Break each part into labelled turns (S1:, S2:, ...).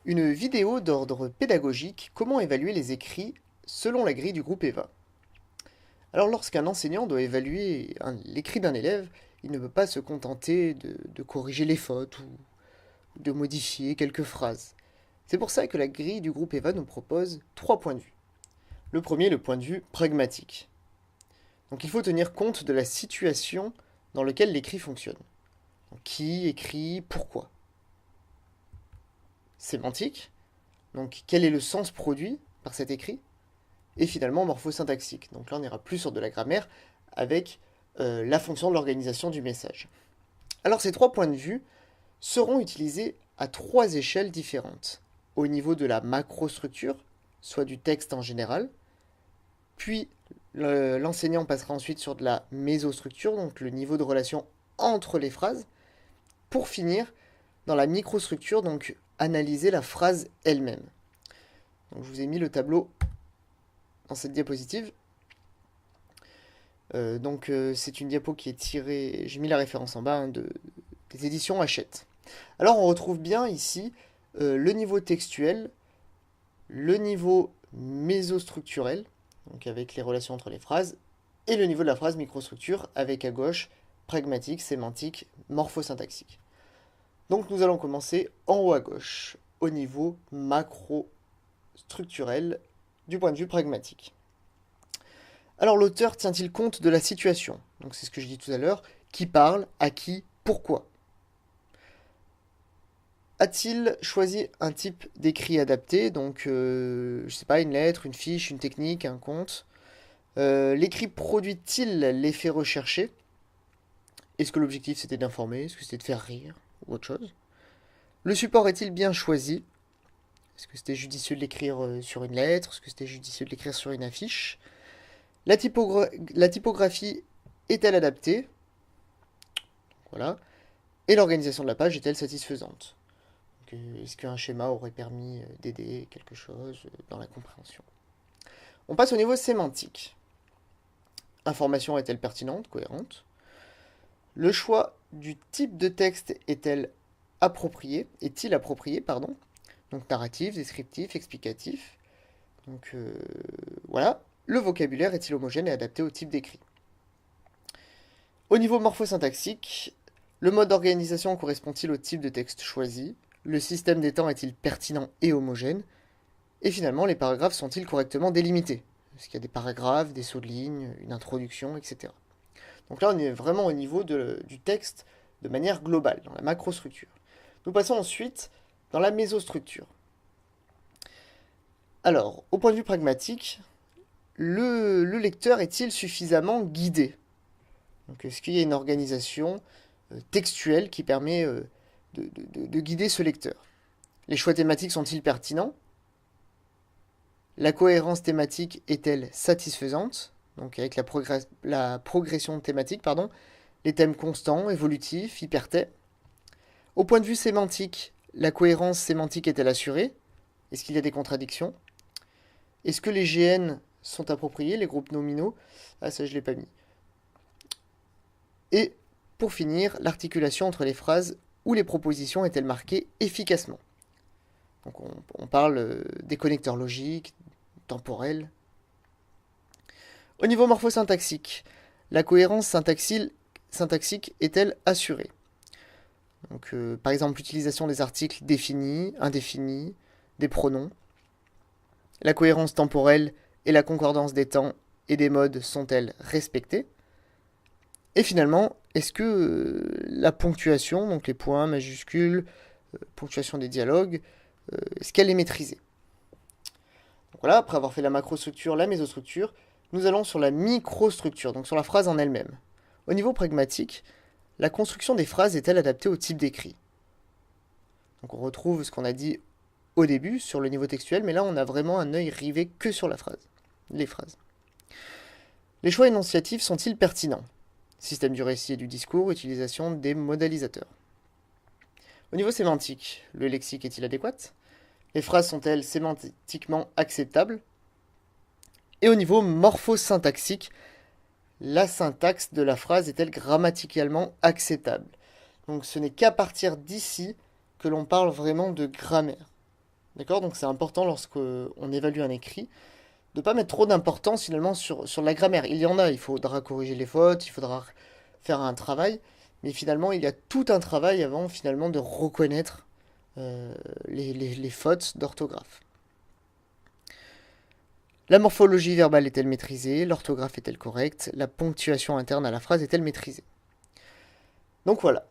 S1: Une vidéo d'ordre pédagogique, comment évaluer les écrits selon la grille du groupe EVA. Alors lorsqu'un enseignant doit évaluer l'écrit d'un élève, il ne peut pas se contenter de corriger les fautes ou de modifier quelques phrases. C'est pour ça que la grille du groupe EVA nous propose 3 points de vue. Le premier est le point de vue pragmatique. Donc il faut tenir compte de la situation dans laquelle l'écrit fonctionne. Donc, qui écrit, pourquoi. Sémantique, donc quel est le sens produit par cet écrit, et finalement morphosyntaxique. Donc là on ira plus sur de la grammaire avec la fonction de l'organisation du message. Alors ces 3 points de vue seront utilisés à 3 échelles différentes. Au niveau de la macrostructure, soit du texte en général, puis l'enseignant passera ensuite sur de la mésostructure, donc le niveau de relation entre les phrases, pour finir dans la microstructure, donc analyser la phrase elle-même. Donc je vous ai mis le tableau dans cette diapositive. C'est une diapo qui est tirée, j'ai mis la référence en bas, des éditions Hachette. Alors on retrouve bien ici le niveau textuel, le niveau mésostructurel, donc avec les relations entre les phrases, et le niveau de la phrase microstructure, avec à gauche pragmatique, sémantique, morphosyntaxique. Donc nous allons commencer en haut à gauche, au niveau macro-structurel du point de vue pragmatique. Alors l'auteur tient-il compte de la situation? Donc c'est ce que je dis tout à l'heure. Qui parle? À qui? Pourquoi? A-t-il choisi un type d'écrit adapté? Donc, je sais pas, une lettre, une fiche, une technique, un conte. L'écrit produit-il l'effet recherché? Est-ce que l'objectif c'était d'informer? Est-ce que c'était de faire rire? Ou autre chose? Le support est-il bien choisi? Est-ce que c'était judicieux de l'écrire sur une lettre? Est-ce que c'était judicieux de l'écrire sur une affiche? La typographie est-elle adaptée? Voilà. Et l'organisation de la page est-elle satisfaisante? Est-ce qu'un schéma aurait permis d'aider quelque chose dans la compréhension? On passe au niveau sémantique. Information est-elle pertinente, cohérente? Le choix du type de texte est-il approprié, pardon. Donc narratif, descriptif, explicatif. Donc voilà. Le vocabulaire est-il homogène et adapté au type d'écrit? Au niveau morphosyntaxique, le mode d'organisation correspond-il au type de texte choisi? Le système des temps est-il pertinent et homogène? Et finalement, les paragraphes sont-ils correctement délimités? Est-ce qu'il y a des paragraphes, des sauts de ligne, une introduction, etc. Donc là, on est vraiment au niveau du texte de manière globale, dans la macrostructure. Nous passons ensuite dans la mésostructure. Alors, au point de vue pragmatique, le lecteur est-il suffisamment guidé? Donc, est-ce qu'il y a une organisation textuelle qui permet de guider ce lecteur? Les choix thématiques sont-ils pertinents? La cohérence thématique est-elle satisfaisante? Donc avec la progression thématique, pardon, les thèmes constants, évolutifs, hyperthèmes. Au point de vue sémantique, la cohérence sémantique est-elle assurée? Est-ce qu'il y a des contradictions? Est-ce que les GN sont appropriés, les groupes nominaux? Ah, ça je ne l'ai pas mis. Et pour finir, l'articulation entre les phrases ou les propositions est-elle marquée efficacement? Donc on parle des connecteurs logiques, temporels. Au niveau morphosyntaxique, la cohérence syntaxique est-elle assurée? Donc, par exemple, l'utilisation des articles définis, indéfinis, des pronoms. La cohérence temporelle et la concordance des temps et des modes sont-elles respectées? Et finalement, est-ce que la ponctuation, donc les points, majuscules, ponctuation des dialogues, est-ce qu'elle est maîtrisée? Donc voilà, après avoir fait la macrostructure, la mésostructure, nous allons sur la microstructure, donc sur la phrase en elle-même. Au niveau pragmatique, la construction des phrases est-elle adaptée au type d'écrit? Donc on retrouve ce qu'on a dit au début sur le niveau textuel, mais là on a vraiment un œil rivé que sur les phrases. Les choix énonciatifs sont-ils pertinents? Système du récit et du discours, utilisation des modalisateurs. Au niveau sémantique, le lexique est-il adéquat? Les phrases sont-elles sémantiquement acceptables? Et au niveau morphosyntaxique, la syntaxe de la phrase est-elle grammaticalement acceptable? Donc ce n'est qu'à partir d'ici que l'on parle vraiment de grammaire. D'accord? Donc c'est important lorsqu'on évalue un écrit, de ne pas mettre trop d'importance finalement sur la grammaire. Il y en a, il faudra corriger les fautes, il faudra faire un travail, mais finalement il y a tout un travail avant finalement de reconnaître euh, les fautes d'orthographe. La morphologie verbale est-elle maîtrisée? L'orthographe est-elle correcte? La ponctuation interne à la phrase est-elle maîtrisée? Donc voilà.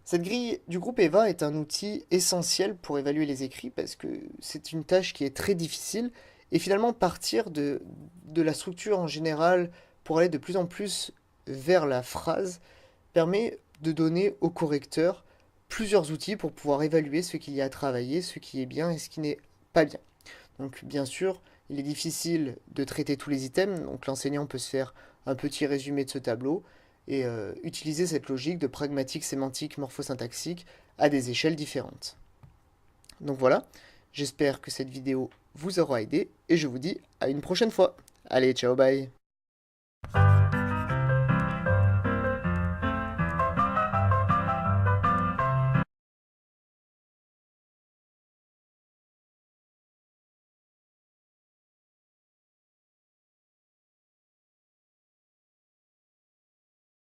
S1: Cette grille du groupe EVA est un outil essentiel pour évaluer les écrits parce que c'est une tâche qui est très difficile et finalement partir de la structure en général pour aller de plus en plus vers la phrase permet de donner au correcteur plusieurs outils pour pouvoir évaluer ce qu'il y a à travailler, ce qui est bien et ce qui n'est pas bien. Donc bien sûr, il est difficile de traiter tous les items, donc l'enseignant peut se faire un petit résumé de ce tableau et utiliser cette logique de pragmatique, sémantique, morphosyntaxique à des échelles différentes. Donc voilà, j'espère que cette vidéo vous aura aidé et je vous dis à une prochaine fois. Allez, ciao, bye!